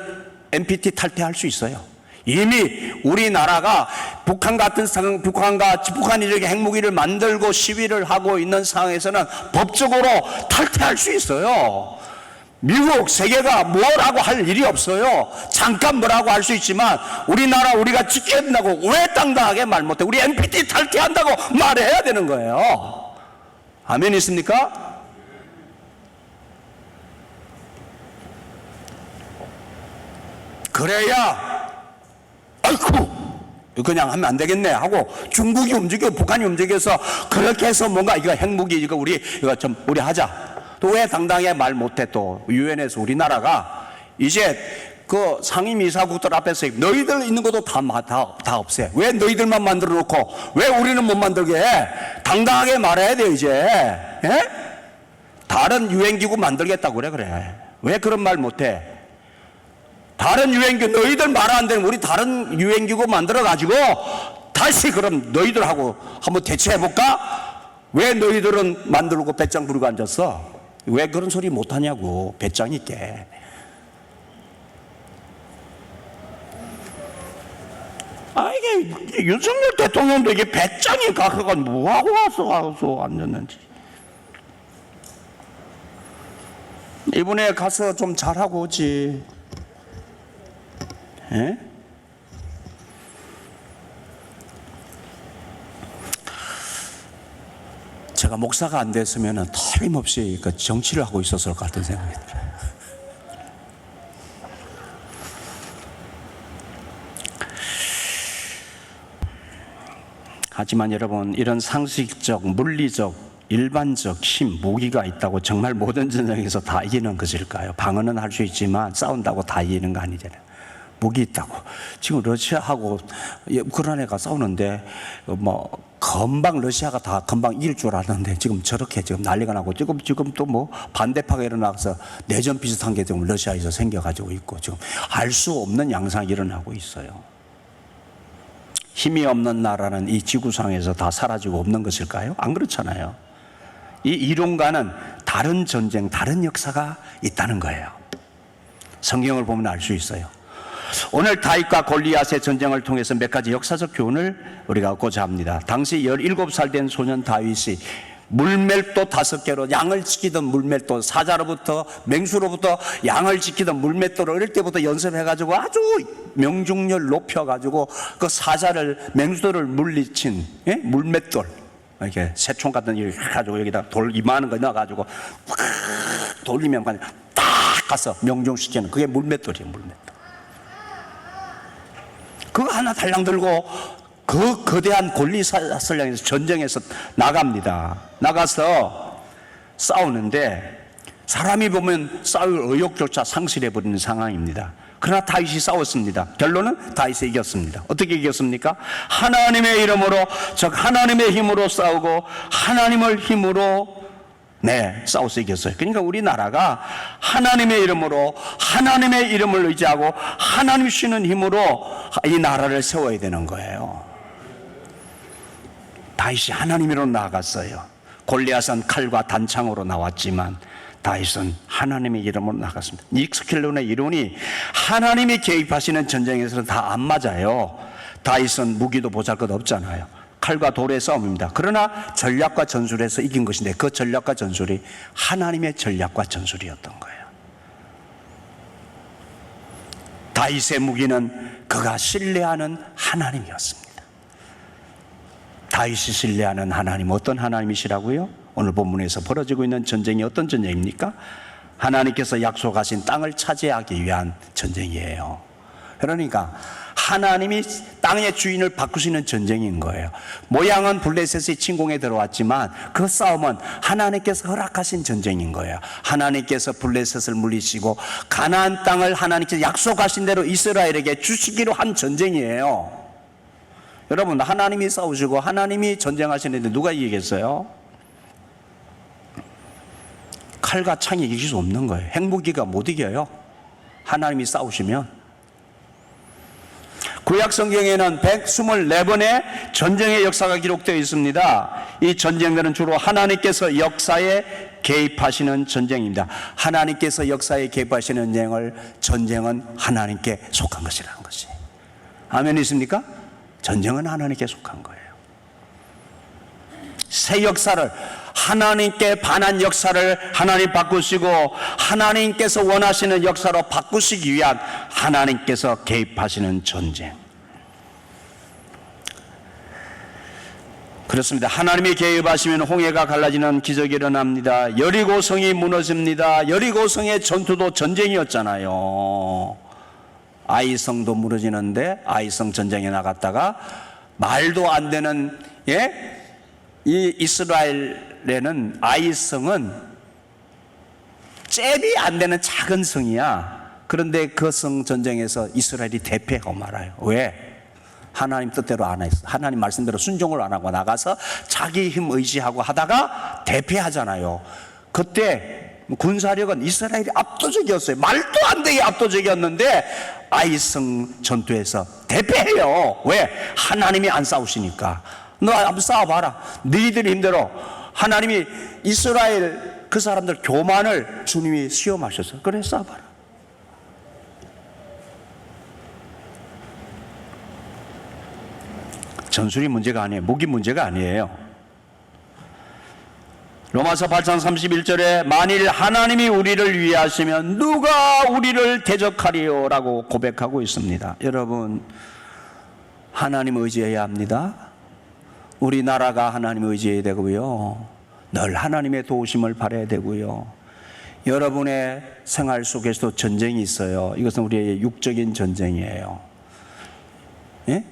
NPT 탈퇴할 수 있어요. 이미 우리나라가 북한이 이렇게 핵무기를 만들고 시위를 하고 있는 상황에서는 법적으로 탈퇴할 수 있어요. 미국, 세계가 뭐라고 할 일이 없어요. 잠깐 뭐라고 할 수 있지만 우리나라 우리가 지켜야 된다고 왜 당당하게 말 못해? 우리 NPT 탈퇴한다고 말해야 되는 거예요. 아멘 있습니까? 그래야 그냥 하면 안 되겠네 하고 중국이 움직이고 북한이 움직여서 그렇게 해서 뭔가 이거 핵무기 이거 우리 하자. 또 왜 당당하게 말 못해? 또 유엔에서 우리나라가 이제 그 상임이사국들 앞에서 너희들 있는 것도 다 없애. 왜 너희들만 만들어 놓고 왜 우리는 못 만들게 해? 당당하게 말해야 돼 이제. 예? 다른 유엔기구 만들겠다고 그래. 왜 그런 말 못해? 다른 유엔기구 너희들 말 안 되는 우리 다른 유엔기구 만들어 가지고 다시 그럼 너희들하고 한번 대처해볼까? 왜 너희들은 만들고 배짱 부리고 앉았어? 왜 그런 소리 못하냐고. 배짱 있게. 이게 윤석열 대통령도 이게 배짱이 가서 뭐하고 와서 앉았는지. 이번에 가서 좀 잘하고 오지. 예? 제가 목사가 안 됐으면 틀림없이 그 정치를 하고 있었을 것 같은 생각이 들어요. 하지만 여러분, 이런 상식적, 물리적, 일반적 힘, 무기가 있다고 정말 모든 전쟁에서 다 이기는 것일까요? 방어는 할 수 있지만 싸운다고 다 이기는 거 아니잖아요. 무기 있다고. 지금 러시아하고 우크라이나가 싸우는데 금방 러시아가 다 금방 이길 줄 알았는데 지금 저렇게 지금 난리가 나고 지금 또 반대파가 일어나서 내전 비슷한 게 지금 러시아에서 생겨가지고 있고 지금 알 수 없는 양상이 일어나고 있어요. 힘이 없는 나라는 이 지구상에서 다 사라지고 없는 것일까요? 안 그렇잖아요. 이 이론과는 다른 전쟁, 다른 역사가 있다는 거예요. 성경을 보면 알 수 있어요. 오늘 다윗과 골리앗의 전쟁을 통해서 몇 가지 역사적 교훈을 우리가 얻고자 합니다. 당시 17살 된 소년 다윗이 물맷돌 5개로 양을 지키던 물맷돌, 사자로부터 맹수로부터 양을 지키던 물맷돌을 어릴 때부터 연습해가지고 아주 명중률 높여가지고 그 사자를 맹수들을 물리친 물맷돌, 이렇게 새총 같은 일 가지고 여기다 돌 이만한 거 넣어가지고 팍 돌리면 그냥 딱 가서 명중시키는 그게 물맷돌이에요. 물맷돌. 그거 하나 달랑 들고 그 거대한 골리앗을 향해서 전쟁에서 나갑니다. 나가서 싸우는데 사람이 보면 싸울 의욕조차 상실해버리는 상황입니다. 그러나 다윗이 싸웠습니다. 결론은 다윗이 이겼습니다. 어떻게 이겼습니까? 하나님의 이름으로, 즉 하나님의 힘으로 싸우고 하나님을 힘으로 싸워서 이겼어요. 그러니까 우리나라가 하나님의 이름으로, 하나님의 이름을 의지하고 하나님 주시는 힘으로 이 나라를 세워야 되는 거예요. 다윗이 하나님 이름으로 나아갔어요. 골리앗은 칼과 단창으로 나왔지만 다윗은 하나님의 이름으로 나갔습니다. 닉 스킬론의 이론이 하나님이 개입하시는 전쟁에서는 다 안 맞아요. 다윗은 무기도 보잘것 없잖아요. 칼과 돌의 싸움입니다. 그러나 전략과 전술에서 이긴 것인데 그 전략과 전술이 하나님의 전략과 전술이었던 거예요. 다윗의 무기는 그가 신뢰하는 하나님이었습니다. 다윗이 신뢰하는 하나님, 어떤 하나님이시라고요? 오늘 본문에서 벌어지고 있는 전쟁이 어떤 전쟁입니까? 하나님께서 약속하신 땅을 차지하기 위한 전쟁이에요. 그러니까 하나님이 땅의 주인을 바꾸시는 전쟁인 거예요. 모양은 블레셋이 침공에 들어왔지만 그 싸움은 하나님께서 허락하신 전쟁인 거예요. 하나님께서 블레셋을 물리시고 가나안 땅을 하나님께서 약속하신 대로 이스라엘에게 주시기로 한 전쟁이에요. 여러분, 하나님이 싸우시고 하나님이 전쟁하시는데 누가 이기겠어요? 칼과 창이 이길 수 없는 거예요. 핵무기가 못 이겨요. 하나님이 싸우시면. 구약 성경에는 124번의 전쟁의 역사가 기록되어 있습니다. 이 전쟁들은 주로 하나님께서 역사에 개입하시는 전쟁입니다. 하나님께서 역사에 개입하시는 전쟁은 하나님께 속한 것이라는 것이. 아멘 있습니까? 전쟁은 하나님께 속한 거예요. 새 역사를, 하나님께 반한 역사를 하나님 바꾸시고 하나님께서 원하시는 역사로 바꾸시기 위한 하나님께서 개입하시는 전쟁. 그렇습니다. 하나님이 개입하시면 홍해가 갈라지는 기적이 일어납니다. 여리고성이 무너집니다. 여리고성의 전투도 전쟁이었잖아요. 아이성도 무너지는데 아이성 전쟁에 나갔다가 말도 안 되는 이 이스라엘에는 아이성은 잽이 안 되는 작은 성이야. 그런데 그 성 전쟁에서 이스라엘이 대패하고 말아요. 왜? 하나님 뜻대로 안 했어. 하나님 말씀대로 순종을 안 하고 나가서 자기 힘 의지하고 하다가 대패하잖아요. 그때 군사력은 이스라엘이 압도적이었어요. 말도 안 되게 압도적이었는데 아이성 전투에서 대패해요. 왜? 하나님이 안 싸우시니까. 너 한번 싸워봐라. 너희들이 힘들어. 하나님이 이스라엘 그 사람들 교만을 주님이 시험하셨어. 그래 싸워봐라. 전술이 문제가 아니에요. 무기 문제가 아니에요. 로마서 8장 31절에 만일 하나님이 우리를 위하시면 누가 우리를 대적하리요? 라고 고백하고 있습니다. 여러분, 하나님 의지해야 합니다. 우리나라가 하나님 의지해야 되고요. 늘 하나님의 도우심을 바라야 되고요. 여러분의 생활 속에서도 전쟁이 있어요. 이것은 우리의 육적인 전쟁이에요. 예?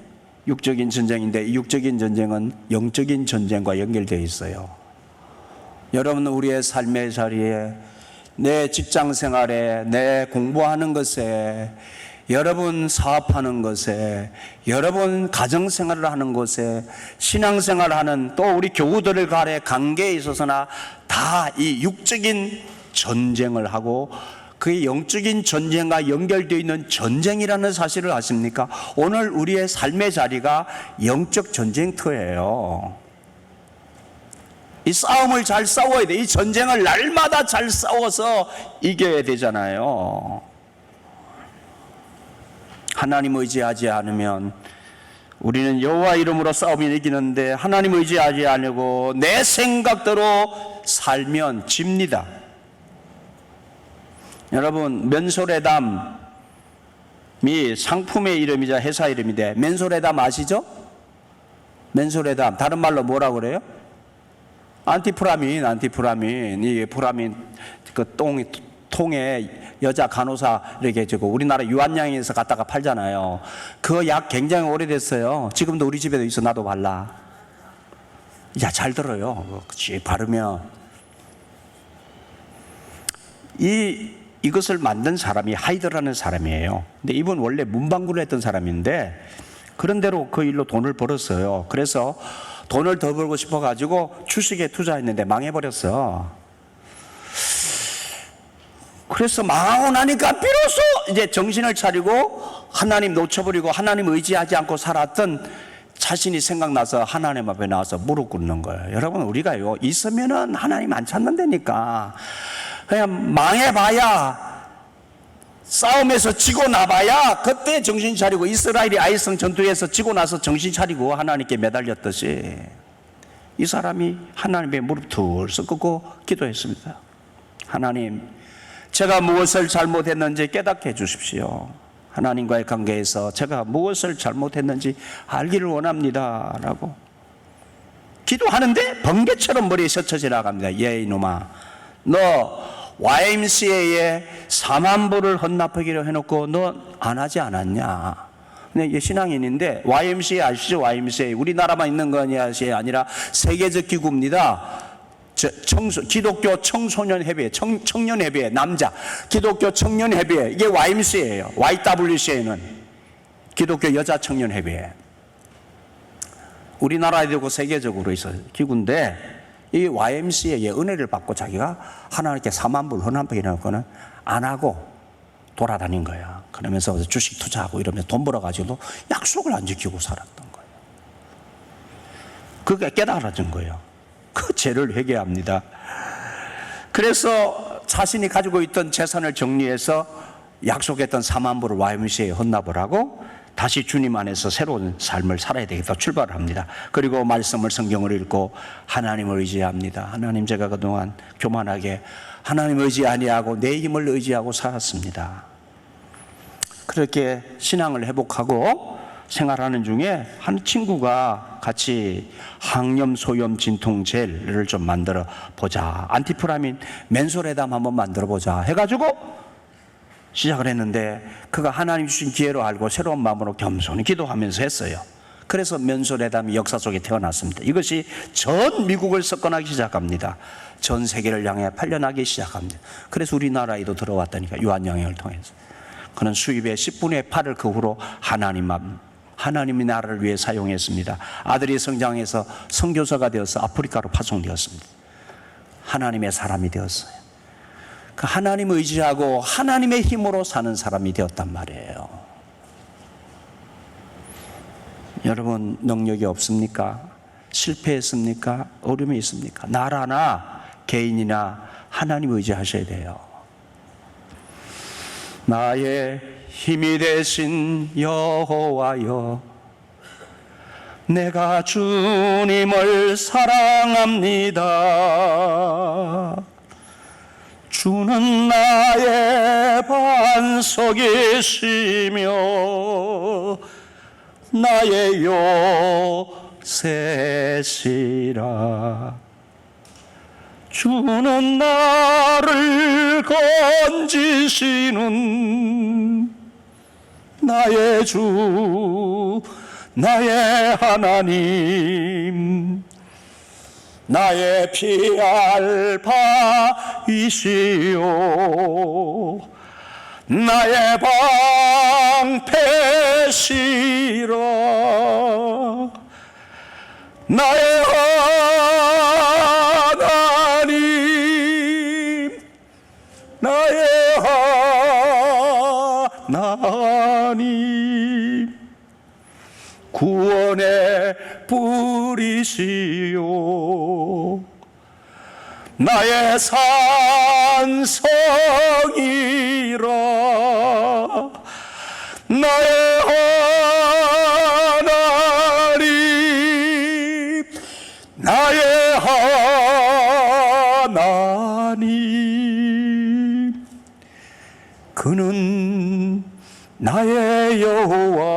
육적인 전쟁인데 이 육적인 전쟁은 영적인 전쟁과 연결되어 있어요. 여러분은 우리의 삶의 자리에, 내 직장 생활에, 내 공부하는 것에, 여러분 사업하는 것에, 여러분 가정생활을 하는 것에, 신앙생활을 하는 또 우리 교우들을 간의 관계에 있어서나 다 이 육적인 전쟁을 하고 그 영적인 전쟁과 연결되어 있는 전쟁이라는 사실을 아십니까? 오늘 우리의 삶의 자리가 영적 전쟁터예요. 이 싸움을 잘 싸워야 돼. 이 전쟁을 날마다 잘 싸워서 이겨야 되잖아요. 하나님 의지하지 않으면 우리는 여호와 이름으로 싸우면 이기는데 하나님 의지하지 않고 내 생각대로 살면 집니다. 여러분, 면소레담이 상품의 이름이자 회사 이름인데 면소레담 아시죠? 면소레담 다른 말로 뭐라고 그래요? 안티프라민. 이 프라민 그 통에 여자 간호사 이렇게 저거 우리나라 유한양에서 갖다가 팔잖아요. 그 약 굉장히 오래됐어요. 지금도 우리 집에도 있어. 나도 발라. 야, 잘 들어요. 그치, 바르면 이것을 만든 사람이 하이드라는 사람이에요. 근데 이분 원래 문방구를 했던 사람인데 그런 대로 그 일로 돈을 벌었어요. 그래서 돈을 더 벌고 싶어가지고 주식에 투자했는데 망해버렸어. 그래서 망하고 나니까 비로소 이제 정신을 차리고 하나님 놓쳐버리고 하나님 의지하지 않고 살았던 자신이 생각나서 하나님 앞에 나와서 무릎 꿇는 거예요. 여러분, 우리가요 있으면은 하나님 안 찾는다니까. 그냥 망해봐야, 싸움에서 지고 나봐야 그때 정신 차리고, 이스라엘이 아이성 전투에서 지고 나서 정신 차리고 하나님께 매달렸듯이 이 사람이 하나님의 무릎 툴썩 꿇고 기도했습니다. 하나님, 제가 무엇을 잘못했는지 깨닫게 해주십시오. 하나님과의 관계에서 제가 무엇을 잘못했는지 알기를 원합니다. 라고 기도하는데 번개처럼 머리에 스쳐 지나갑니다. 예, 이놈아, 너 YMCA에 4만 불을 헌납하기로 해놓고 너 안 하지 않았냐? 근데 이게 신앙인인데, YMCA 아시죠? YMCA 우리나라만 있는 것이 아니라 세계적 기구입니다. 기독교 청소년협의회, 청년협의회, 남자 기독교 청년협의회, 이게 YMCA예요. YWCA는 기독교 여자 청년협의회. 우리나라에도 있고 세계적으로 있어요. 기구인데 이 YMCA의 은혜를 받고 자기가 하나님께 4만 불 헌납하기는 안 하고 돌아다닌 거야. 그러면서 주식 투자하고 이러면서 돈 벌어가지고 약속을 안 지키고 살았던 거예요. 그게 깨달아진 거예요. 그 죄를 회개합니다. 그래서 자신이 가지고 있던 재산을 정리해서 약속했던 4만 불을 YMCA에 헌납을 하고 다시 주님 안에서 새로운 삶을 살아야 되겠다 출발을 합니다. 그리고 말씀을, 성경을 읽고 하나님을 의지합니다. 하나님, 제가 그동안 교만하게 하나님 의지 아니하고 내 힘을 의지하고 살았습니다. 그렇게 신앙을 회복하고 생활하는 중에 한 친구가 같이 항염, 소염, 진통 젤을 좀 만들어 보자. 안티프라민, 맨소레담 한번 만들어 보자 해가지고 시작을 했는데 그가 하나님 주신 기회로 알고 새로운 마음으로 겸손히 기도하면서 했어요. 그래서 면소례담이 역사 속에 태어났습니다. 이것이 전 미국을 석권하기 시작합니다. 전 세계를 향해 팔려나기 시작합니다. 그래서 우리나라에도 들어왔다니까, 유한영향을 통해서. 그는 수입의 10분의 8을 그 후로 하나님의 나라를 위해 사용했습니다. 아들이 성장해서 선교사가 되어서 아프리카로 파송되었습니다. 하나님의 사람이 되었어요. 그 하나님 의지하고 하나님의 힘으로 사는 사람이 되었단 말이에요. 여러분, 능력이 없습니까? 실패했습니까? 어려움이 있습니까? 나라나 개인이나 하나님 의지하셔야 돼요. 나의 힘이 되신 여호와여, 내가 주님을 사랑합니다. 주는 나의 반석이시며 나의 요새시라. 주는 나를 건지시는 나의 주, 나의 하나님, 나의 피할 바이시오, 나의 방패시라. 나의 하나님, 나의 하나님, 구원의 뿌리시오, 나의 산성이라. 나의 하나님, 나의 하나님, 그는 나의 여호와,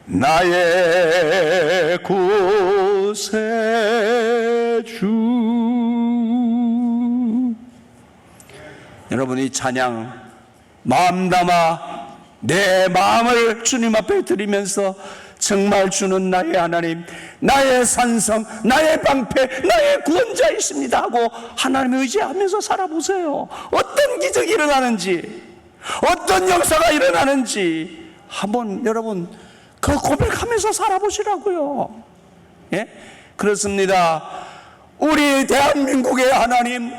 나의 구세주. 여러분, 이 찬양 마음 담아 내 마음을 주님 앞에 드리면서 정말 주는 나의 하나님, 나의 산성, 나의 방패, 나의 구원자이십니다 하고 하나님을 의지하면서 살아보세요. 어떤 기적이 일어나는지, 어떤 역사가 일어나는지 한번 여러분 그 고백하면서 살아보시라고요. 예? 그렇습니다. 우리 대한민국의 하나님,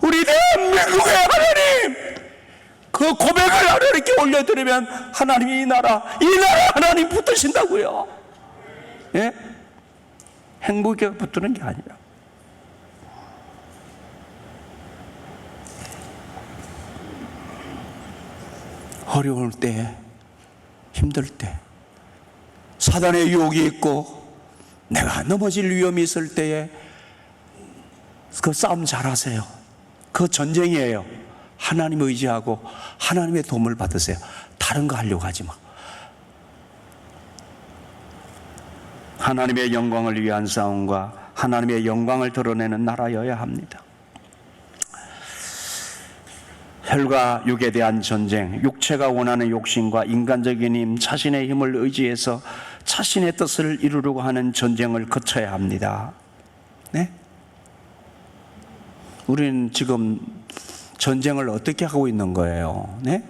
우리 대한민국의 하나님, 그 고백을 하나님께 올려드리면 하나님이 이 나라 하나님 붙드신다고요. 예? 행복에 붙드는 게 아니라. 어려울 때, 힘들 때, 사단의 유혹이 있고 내가 넘어질 위험이 있을 때에 그 싸움 잘하세요. 그 전쟁이에요. 하나님 의지하고 하나님의 도움을 받으세요. 다른 거 하려고 하지 마. 하나님의 영광을 위한 싸움과 하나님의 영광을 드러내는 나라여야 합니다. 혈과 육에 대한 전쟁, 육체가 원하는 욕심과 인간적인 힘, 자신의 힘을 의지해서 자신의 뜻을 이루려고 하는 전쟁을 거쳐야 합니다. 네? 우리는 지금 전쟁을 어떻게 하고 있는 거예요? 네?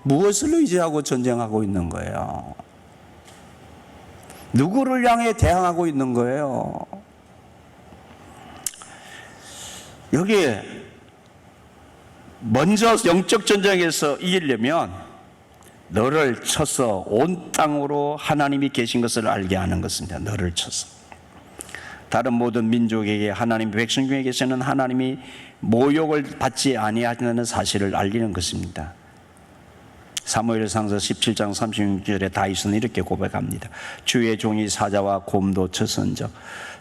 무엇을 의지하고 전쟁하고 있는 거예요? 누구를 향해 대항하고 있는 거예요? 여기에 먼저 영적 전쟁에서 이기려면 너를 쳐서 온 땅으로 하나님이 계신 것을 알게 하는 것입니다. 너를 쳐서. 다른 모든 민족에게 하나님 백성 중에게서는 하나님이 모욕을 받지 아니하는 사실을 알리는 것입니다. 사무엘상서 17장 36절에 다윗은 이렇게 고백합니다. 주의 종이 사자와 곰도 쳐선적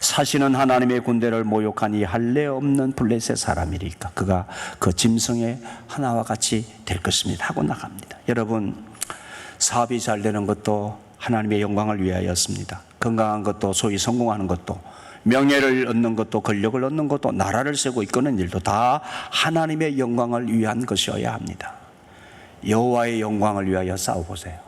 사시는 하나님의 군대를 모욕하니 할례 없는 블레셋 사람이리까 그가 그 짐승의 하나와 같이 될 것입니다 하고 나갑니다. 여러분, 사업이 잘 되는 것도 하나님의 영광을 위하여였습니다. 건강한 것도, 소위 성공하는 것도 명예를 얻는 것도, 권력을 얻는 것도, 나라를 세우고 이끄는 일도 다 하나님의 영광을 위한 것이어야 합니다. 여호와의 영광을 위하여 싸워보세요.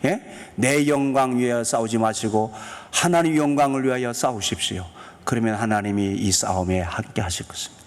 예? 내 영광 위하여 싸우지 마시고 하나님의 영광을 위하여 싸우십시오. 그러면 하나님이 이 싸움에 함께 하실 것입니다.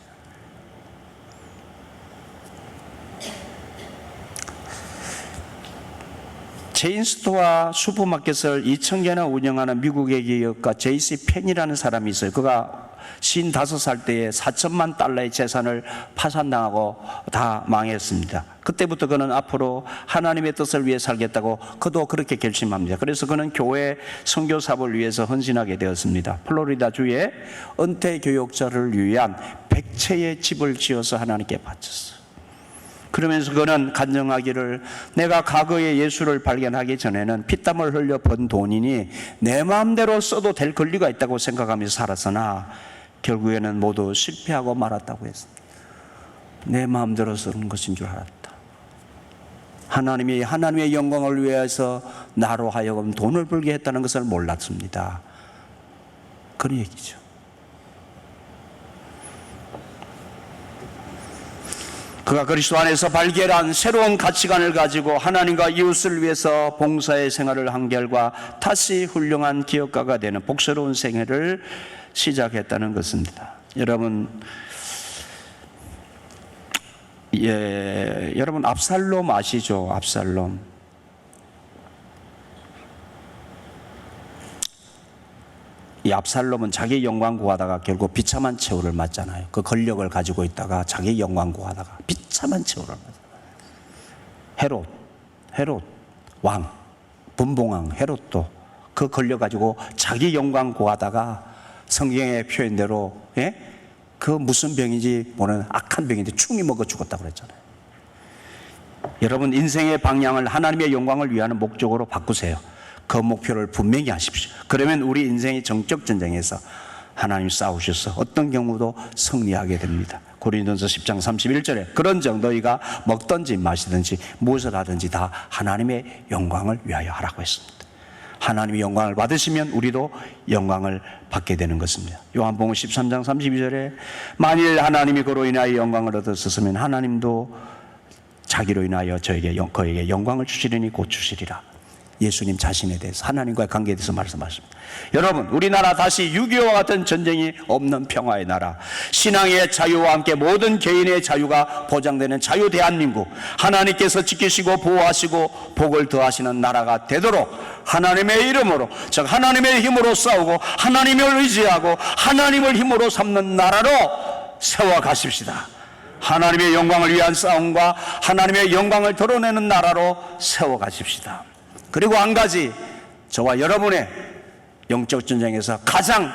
체인스토어 슈퍼마켓을 2000개나 운영하는 미국의 기업가 제이시 펜이라는 사람이 있어요. 그가 55살 때에 4천만 달러의 재산을 파산당하고 다 망했습니다. 그때부터 그는 앞으로 하나님의 뜻을 위해 살겠다고 그도 그렇게 결심합니다. 그래서 그는 교회 선교 사업을 위해서 헌신하게 되었습니다. 플로리다 주에 은퇴 교육자를 위한 100채의 집을 지어서 하나님께 바쳤어요. 그러면서 그는 간증하기를, 내가 과거에 예수를 발견하기 전에는 피땀을 흘려 번 돈이니 내 마음대로 써도 될 권리가 있다고 생각하며 살았으나 결국에는 모두 실패하고 말았다고 했습니다. 내 마음대로 쓰는 것인 줄 알았다. 하나님이 하나님의 영광을 위해서 나로 하여금 돈을 벌게 했다는 것을 몰랐습니다. 그런 얘기죠. 그가 그리스도 안에서 발견한 새로운 가치관을 가지고 하나님과 이웃을 위해서 봉사의 생활을 한 결과 다시 훌륭한 기업가가 되는 복스러운 생애를 시작했다는 것입니다. 여러분, 여러분 압살롬 아시죠? 압살롬. 이 압살롬은 자기 영광 구하다가 결국 비참한 최후를 맞잖아요. 그 권력을 가지고 있다가 자기 영광 구하다가 비참한 최후를 맞아요. 헤롯 왕, 분봉왕 헤롯도 그 권력 가지고 자기 영광 구하다가 성경의 표현대로, 예? 그 무슨 병인지 모르는 악한 병인데 충이 먹어 죽었다고 그랬잖아요. 여러분, 인생의 방향을 하나님의 영광을 위하는 목적으로 바꾸세요. 그 목표를 분명히 하십시오. 그러면 우리 인생의 정적 전쟁에서 하나님 싸우셔서 어떤 경우도 승리하게 됩니다. 고린도전서 10장 31절에 그런즉 너희가 먹든지 마시든지 무엇을 하든지 다 하나님의 영광을 위하여 하라고 했습니다. 하나님의 영광을 받으시면 우리도 영광을 받게 되는 것입니다. 요한복음 13장 32절에 만일 하나님이 그로 인하여 영광을 얻었으면 하나님도 자기로 인하여 그에게 영광을 주시리니 곧 주시리라. 예수님 자신에 대해서, 하나님과의 관계에 대해서 말씀하십니다. 여러분, 우리나라 다시 6.25와 같은 전쟁이 없는 평화의 나라, 신앙의 자유와 함께 모든 개인의 자유가 보장되는 자유 대한민국, 하나님께서 지키시고 보호하시고 복을 더하시는 나라가 되도록 하나님의 이름으로, 즉 하나님의 힘으로 싸우고 하나님을 의지하고 하나님을 힘으로 삼는 나라로 세워가십시다. 하나님의 영광을 위한 싸움과 하나님의 영광을 드러내는 나라로 세워가십시다. 그리고 한 가지, 저와 여러분의 영적 전쟁에서 가장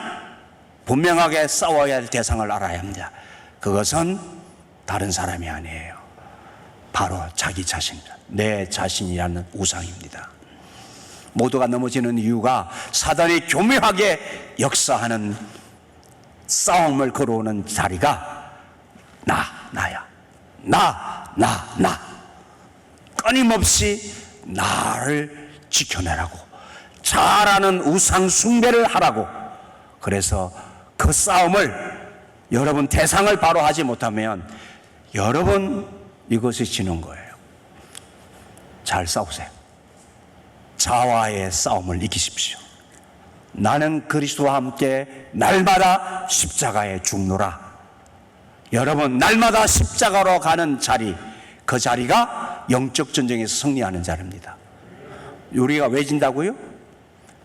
분명하게 싸워야 할 대상을 알아야 합니다. 그것은 다른 사람이 아니에요. 바로 자기 자신입니다. 내 자신이라는 우상입니다. 모두가 넘어지는 이유가 사단이 교묘하게 역사하는 싸움을 걸어오는 자리가 나야. 나. 끊임없이 나를 지켜내라고, 잘하는 우상 숭배를 하라고. 그래서 그 싸움을 여러분 대상을 바로 하지 못하면 여러분 이것이 지는 거예요. 잘 싸우세요. 자와의 싸움을 이기십시오. 나는 그리스도와 함께 날마다 십자가에 죽노라. 여러분, 날마다 십자가로 가는 자리, 그 자리가 영적 전쟁에서 승리하는 자리입니다. 우리가 왜 진다고요?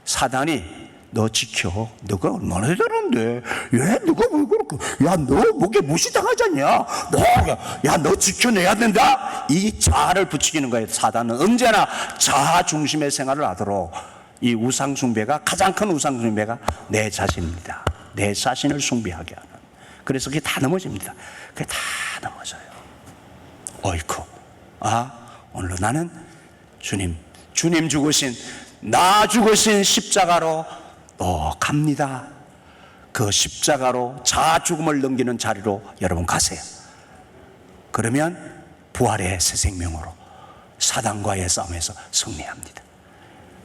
사단이 너 지켜. 너가 얼마나 대단한데. 왜 너가 왜 그렇게. 야, 너 목에 무시당하지 않냐? 너 지켜내야 된다. 이 자아를 부추기는 거예요. 사단은 언제나 자아 중심의 생활을 하도록. 이 우상 숭배가, 가장 큰 우상 숭배가 내 자신입니다. 내 자신을 숭배하게 하는. 그래서 그게 다 넘어집니다. 그게 다 넘어져요. 어이쿠. 오늘 나는 주님 죽으신, 나 죽으신 십자가로 갑니다. 그 십자가로 자아 죽음을 넘기는 자리로 여러분 가세요. 그러면 부활의 새 생명으로 사단과의 싸움에서 승리합니다.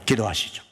기도하시죠.